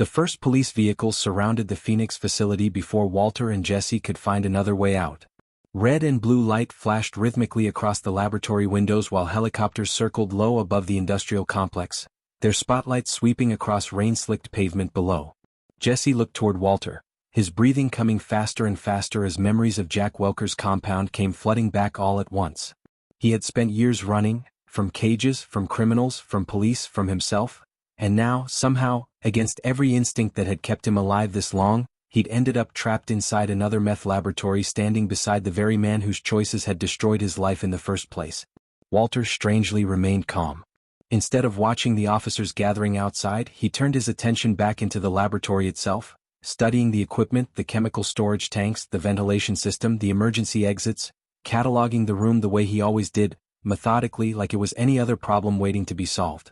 The first police vehicles surrounded the Phoenix facility before Walter and Jesse could find another way out. Red and blue light flashed rhythmically across the laboratory windows while helicopters circled low above the industrial complex, their spotlights sweeping across rain-slicked pavement below. Jesse looked toward Walter, his breathing coming faster and faster as memories of Jack Welker's compound came flooding back all at once. He had spent years running, from cages, from criminals, from police, from himself, and now, somehow, against every instinct that had kept him alive this long, he'd ended up trapped inside another meth laboratory standing beside the very man whose choices had destroyed his life in the first place. Walter strangely remained calm. Instead of watching the officers gathering outside, he turned his attention back into the laboratory itself, studying the equipment, the chemical storage tanks, the ventilation system, the emergency exits, cataloging the room the way he always did, methodically, like it was any other problem waiting to be solved.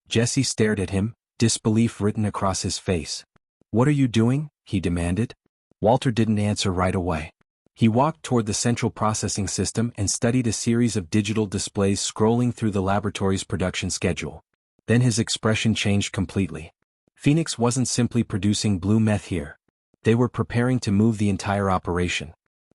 Jesse stared at him, disbelief written across his face. "What are you doing?" he demanded. Walter didn't answer right away. He walked toward the central processing system and studied a series of digital displays scrolling through the laboratory's production schedule. Then his expression changed completely. Phoenix wasn't simply producing blue meth here. They were preparing to move the entire operation.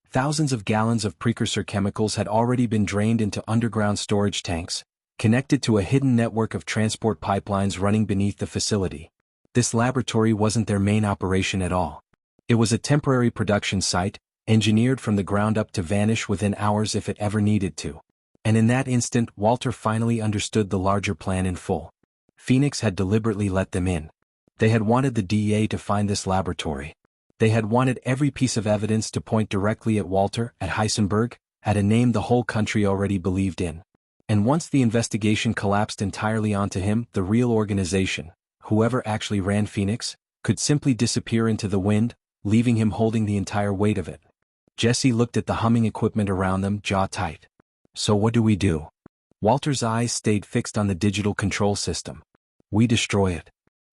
Thousands of gallons of precursor chemicals had already been drained into underground storage tanks, connected to a hidden network of transport pipelines running beneath the facility. This laboratory wasn't their main operation at all. It was a temporary production site, engineered from the ground up to vanish within hours if it ever needed to. And in that instant, Walter finally understood the larger plan in full. Phoenix had deliberately let them in. They had wanted the DEA to find this laboratory. They had wanted every piece of evidence to point directly at Walter, at Heisenberg, at a name the whole country already believed in. And once the investigation collapsed entirely onto him, the real organization, whoever actually ran Phoenix, could simply disappear into the wind, leaving him holding the entire weight of it. Jesse looked at the humming equipment around them, jaw tight. "So what do we do?" Walter's eyes stayed fixed on the digital control system. "We destroy it."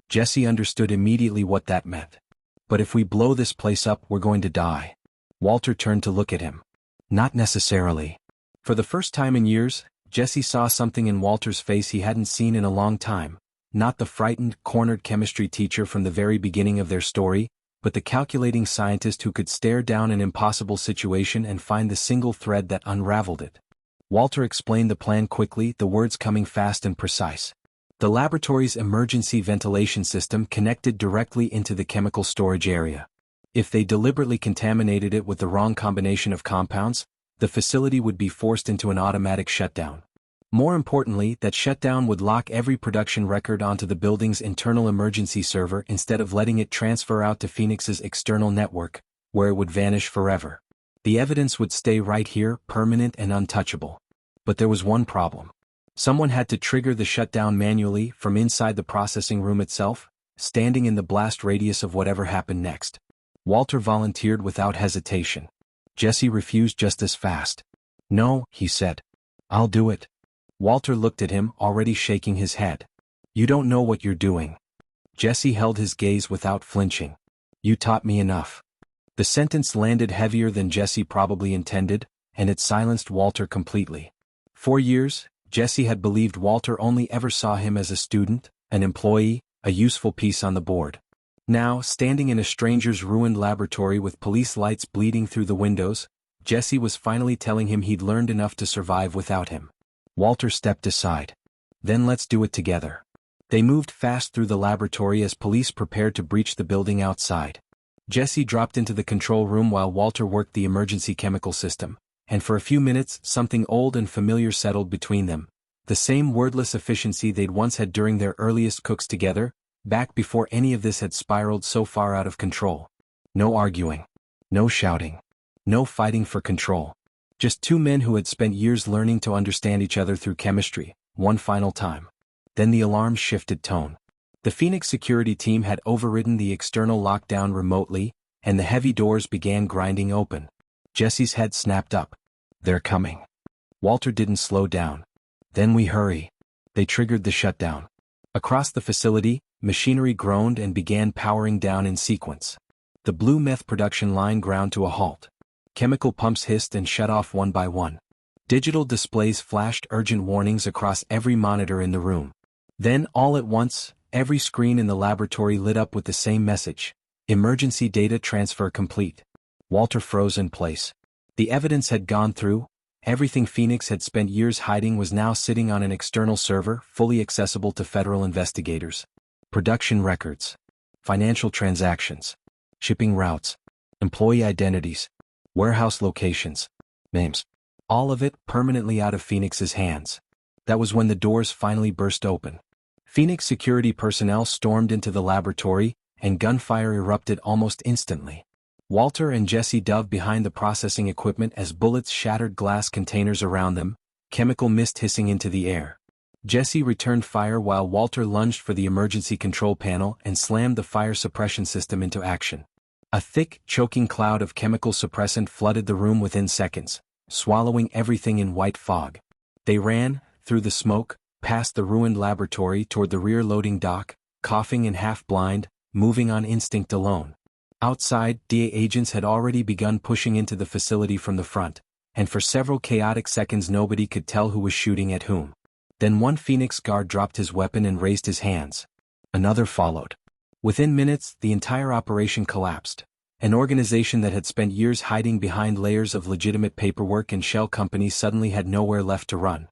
Jesse understood immediately what that meant. "But if we blow this place up, we're going to die." Walter turned to look at him. "Not necessarily." For the first time in years, Jesse saw something in Walter's face he hadn't seen in a long time, not the frightened, cornered chemistry teacher from the very beginning of their story, but the calculating scientist who could stare down an impossible situation and find the single thread that unraveled it. Walter explained the plan quickly, the words coming fast and precise. The laboratory's emergency ventilation system connected directly into the chemical storage area. If they deliberately contaminated it with the wrong combination of compounds, the facility would be forced into an automatic shutdown. More importantly, that shutdown would lock every production record onto the building's internal emergency server instead of letting it transfer out to Phoenix's external network, where it would vanish forever. The evidence would stay right here, permanent and untouchable. But there was one problem. Someone had to trigger the shutdown manually from inside the processing room itself, standing in the blast radius of whatever happened next. Walter volunteered without hesitation. Jesse refused just as fast. "No," he said. "I'll do it." Walter looked at him, already shaking his head. "You don't know what you're doing." Jesse held his gaze without flinching. "You taught me enough." The sentence landed heavier than Jesse probably intended, and it silenced Walter completely. For years, Jesse had believed Walter only ever saw him as a student, an employee, a useful piece on the board. Now, standing in a stranger's ruined laboratory with police lights bleeding through the windows, Jesse was finally telling him he'd learned enough to survive without him. Walter stepped aside. "Then let's do it together." They moved fast through the laboratory as police prepared to breach the building outside. Jesse dropped into the control room while Walter worked the emergency chemical system, and for a few minutes something old and familiar settled between them, the same wordless efficiency they'd once had during their earliest cooks together, back before any of this had spiraled so far out of control. No arguing. No shouting. No fighting for control. Just two men who had spent years learning to understand each other through chemistry, one final time. Then the alarm shifted tone. The Phoenix security team had overridden the external lockdown remotely, and the heavy doors began grinding open. Jesse's head snapped up. "They're coming." Walter didn't slow down. "Then we hurry." They triggered the shutdown. Across the facility, machinery groaned and began powering down in sequence. The blue meth production line ground to a halt. Chemical pumps hissed and shut off one by one. Digital displays flashed urgent warnings across every monitor in the room. Then, all at once, Every screen in the laboratory lit up with the same message. Emergency data transfer complete. Walter froze in place. The evidence had gone through. Everything Phoenix had spent years hiding was now sitting on an external server, fully accessible to federal investigators. Production records. Financial transactions. Shipping routes. Employee identities. Warehouse locations. Names. All of it permanently out of Phoenix's hands. That was when the doors finally burst open. Phoenix security personnel stormed into the laboratory, and gunfire erupted almost instantly. Walter and Jesse dove behind the processing equipment as bullets shattered glass containers around them, chemical mist hissing into the air. Jesse returned fire while Walter lunged for the emergency control panel and slammed the fire suppression system into action. A thick, choking cloud of chemical suppressant flooded the room within seconds, swallowing everything in white fog. They ran, through the smoke, past the ruined laboratory toward the rear loading dock, coughing and half-blind, moving on instinct alone. Outside, DA agents had already begun pushing into the facility from the front, and for several chaotic seconds nobody could tell who was shooting at whom. Then one Phoenix guard dropped his weapon and raised his hands. Another followed. Within minutes, the entire operation collapsed. An organization that had spent years hiding behind layers of legitimate paperwork and shell companies suddenly had nowhere left to run.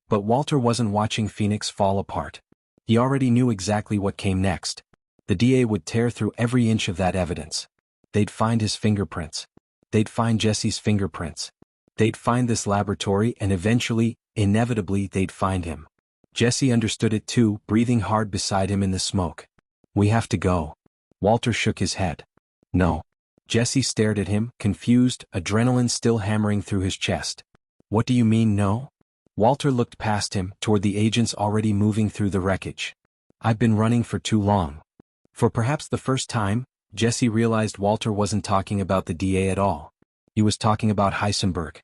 But Walter wasn't watching Phoenix fall apart. He already knew exactly what came next. The DA would tear through every inch of that evidence. They'd find his fingerprints. They'd find Jesse's fingerprints. They'd find this laboratory and eventually, inevitably, they'd find him. Jesse understood it too, breathing hard beside him in the smoke. "We have to go." Walter shook his head. "No." Jesse stared at him, confused, adrenaline still hammering through his chest. "What do you mean no?" Walter looked past him, toward the agents already moving through the wreckage. "I've been running for too long." For perhaps the first time, Jesse realized Walter wasn't talking about the DA at all. He was talking about Heisenberg.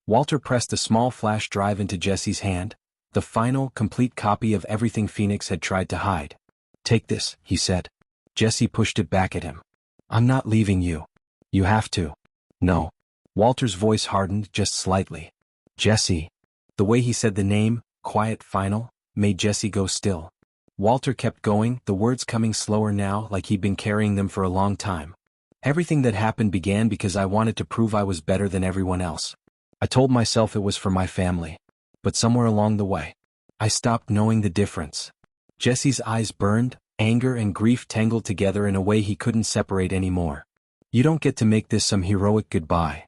Walter pressed a small flash drive into Jesse's hand, the final, complete copy of everything Phoenix had tried to hide. "Take this," he said. Jesse pushed it back at him. "I'm not leaving you. You have to." "No." Walter's voice hardened just slightly. "Jesse." The way he said the name, quiet, final, made Jesse go still. Walter kept going, the words coming slower now, like he'd been carrying them for a long time. "Everything that happened began because I wanted to prove I was better than everyone else. I told myself it was for my family. But somewhere along the way, I stopped knowing the difference." Jesse's eyes burned, anger and grief tangled together in a way he couldn't separate anymore. "You don't get to make this some heroic goodbye."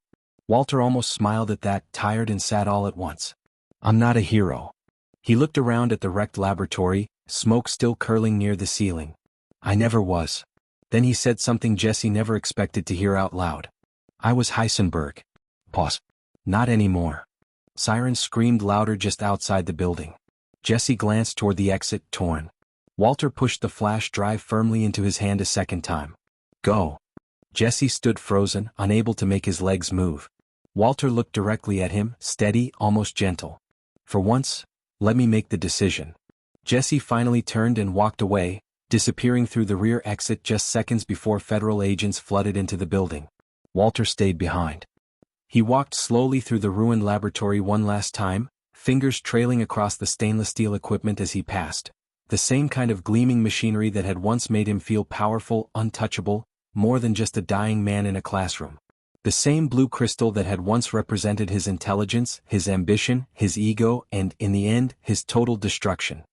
Walter almost smiled at that, tired and sad all at once. "I'm not a hero." He looked around at the wrecked laboratory, smoke still curling near the ceiling. "I never was." Then he said something Jesse never expected to hear out loud. "I was Heisenberg." Pause. "Not anymore." Sirens screamed louder just outside the building. Jesse glanced toward the exit, torn. Walter pushed the flash drive firmly into his hand a second time. "Go." Jesse stood frozen, unable to make his legs move. Walter looked directly at him, steady, almost gentle. "For once, let me make the decision." Jesse finally turned and walked away, disappearing through the rear exit just seconds before federal agents flooded into the building. Walter stayed behind. He walked slowly through the ruined laboratory one last time, fingers trailing across the stainless steel equipment as he passed. The same kind of gleaming machinery that had once made him feel powerful, untouchable, more than just a dying man in a classroom. The same blue crystal that had once represented his intelligence, his ambition, his ego, and, in the end, his total destruction.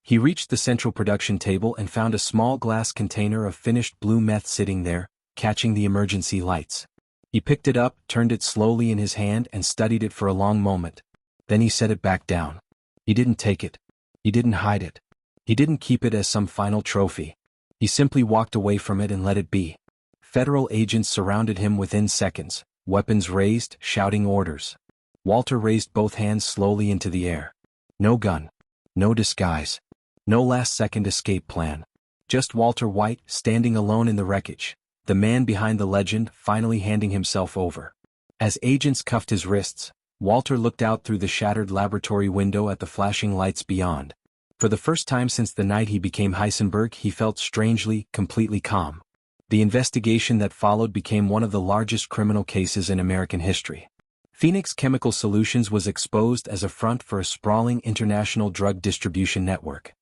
He reached the central production table and found a small glass container of finished blue meth sitting there, catching the emergency lights. He picked it up, turned it slowly in his hand and studied it for a long moment. Then he set it back down. He didn't take it. He didn't hide it. He didn't keep it as some final trophy. He simply walked away from it and let it be. Federal agents surrounded him within seconds, weapons raised, shouting orders. Walter raised both hands slowly into the air. No gun. No disguise. No last-second escape plan. Just Walter White, standing alone in the wreckage. The man behind the legend, finally handing himself over. As agents cuffed his wrists, Walter looked out through the shattered laboratory window at the flashing lights beyond. For the first time since the night he became Heisenberg, he felt strangely, completely calm. The investigation that followed became one of the largest criminal cases in American history. Phoenix Chemical Solutions was exposed as a front for a sprawling international drug distribution network.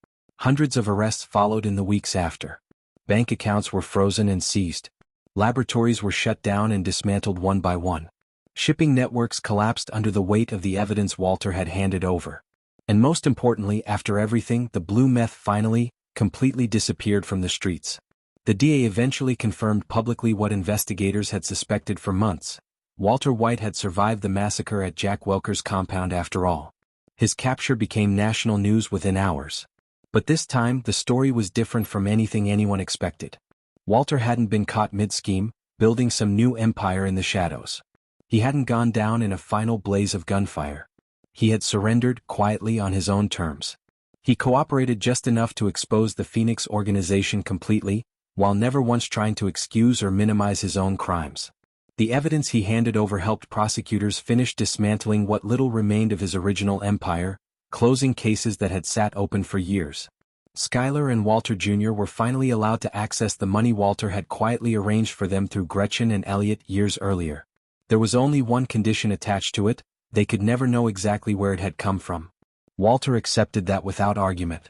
Hundreds of arrests followed in the weeks after. Bank accounts were frozen and seized. Laboratories were shut down and dismantled one by one. Shipping networks collapsed under the weight of the evidence Walter had handed over. And most importantly, after everything, the blue meth finally, completely disappeared from the streets. The DA eventually confirmed publicly what investigators had suspected for months. Walter White had survived the massacre at Jack Welker's compound after all. His capture became national news within hours. But this time, the story was different from anything anyone expected. Walter hadn't been caught mid-scheme, building some new empire in the shadows. He hadn't gone down in a final blaze of gunfire. He had surrendered quietly on his own terms. He cooperated just enough to expose the Phoenix organization completely, while never once trying to excuse or minimize his own crimes. The evidence he handed over helped prosecutors finish dismantling what little remained of his original empire, closing cases that had sat open for years. Skylar and Walter Jr. were finally allowed to access the money Walter had quietly arranged for them through Gretchen and Elliot years earlier. There was only one condition attached to it: they could never know exactly where it had come from. Walter accepted that without argument.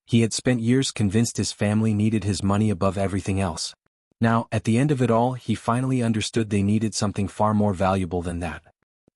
He had spent years convinced his family needed his money above everything else. Now, at the end of it all, he finally understood they needed something far more valuable than that.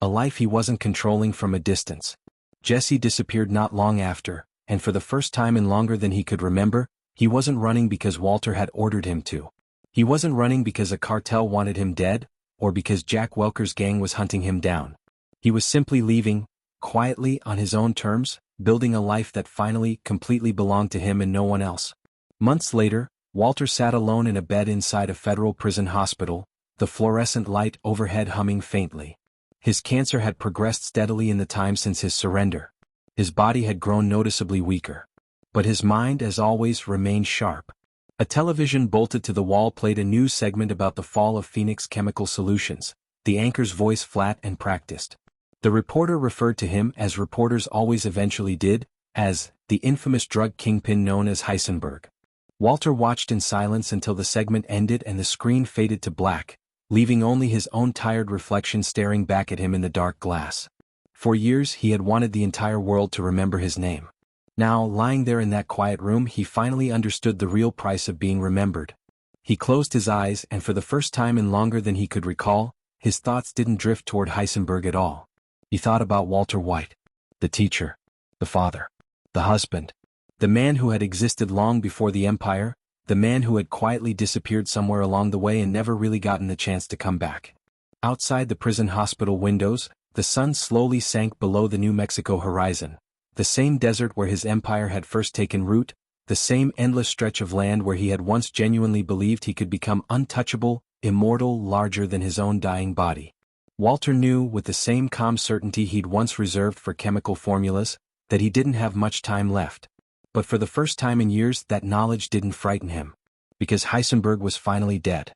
A life he wasn't controlling from a distance. Jesse disappeared not long after, and for the first time in longer than he could remember, he wasn't running because Walter had ordered him to. He wasn't running because a cartel wanted him dead, or because Jack Welker's gang was hunting him down. He was simply leaving, quietly on his own terms, building a life that finally, completely belonged to him and no one else. Months later, Walter sat alone in a bed inside a federal prison hospital, the fluorescent light overhead humming faintly. His cancer had progressed steadily in the time since his surrender. His body had grown noticeably weaker. But his mind, as always, remained sharp. A television bolted to the wall played a news segment about the fall of Phoenix Chemical Solutions, the anchor's voice flat and practiced. The reporter referred to him, as reporters always eventually did, as the infamous drug kingpin known as Heisenberg. Walter watched in silence until the segment ended and the screen faded to black, leaving only his own tired reflection staring back at him in the dark glass. For years he had wanted the entire world to remember his name. Now, lying there in that quiet room, he finally understood the real price of being remembered. He closed his eyes, and for the first time in longer than he could recall, his thoughts didn't drift toward Heisenberg at all. He thought about Walter White, the teacher, the father, the husband, the man who had existed long before the empire, the man who had quietly disappeared somewhere along the way and never really gotten the chance to come back. Outside the prison hospital windows, the sun slowly sank below the New Mexico horizon, the same desert where his empire had first taken root, the same endless stretch of land where he had once genuinely believed he could become untouchable, immortal, larger than his own dying body. Walter knew, with the same calm certainty he'd once reserved for chemical formulas, that he didn't have much time left. But for the first time in years, that knowledge didn't frighten him. Because Heisenberg was finally dead.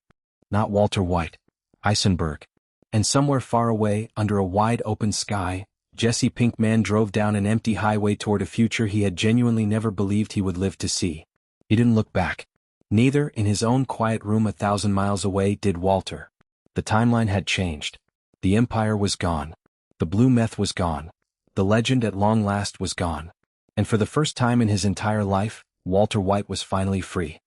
Not Walter White. Heisenberg. And somewhere far away, under a wide open sky, Jesse Pinkman drove down an empty highway toward a future he had genuinely never believed he would live to see. He didn't look back. Neither, in his own quiet room 1,000 miles away, did Walter. The timeline had changed. The empire was gone. The blue meth was gone. The legend at long last was gone. And for the first time in his entire life, Walter White was finally free.